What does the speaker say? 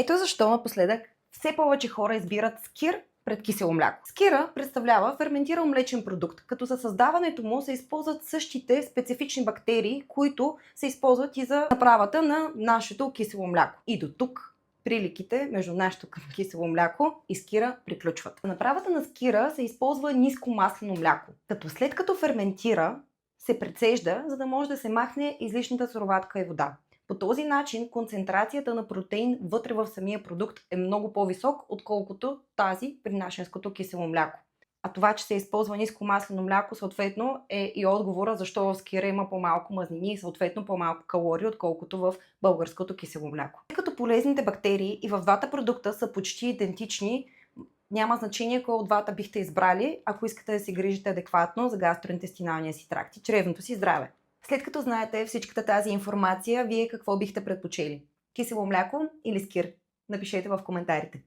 Ето защо напоследък все повече хора избират скир пред кисело мляко. Скира представлява ферментиран млечен продукт, като за създаването му се използват същите специфични бактерии, които се използват и за направата на нашето кисело мляко. И до тук приликите между нашето кисело мляко и скира приключват. В направата на скира се използва ниско маслено мляко, като след като ферментира, се прецежда, за да може да се махне излишната суроватка и вода. По този начин концентрацията на протеин вътре в самия продукт е много по-висок, отколкото тази при нашинското кисело мляко. А това, че се използва ниско маслено мляко, съответно е и отговора защо в скира има по-малко мазнини и съответно по-малко калории, отколкото в българското кисело мляко. Тъй като полезните бактерии и в двата продукта са почти идентични, няма значение кой от двата бихте избрали, ако искате да се грижите адекватно за гастроинтестиналния си тракт и чревното си здраве. След като знаете всичката тази информация, вие какво бихте предпочели? Кисело мляко или скир? Напишете в коментарите.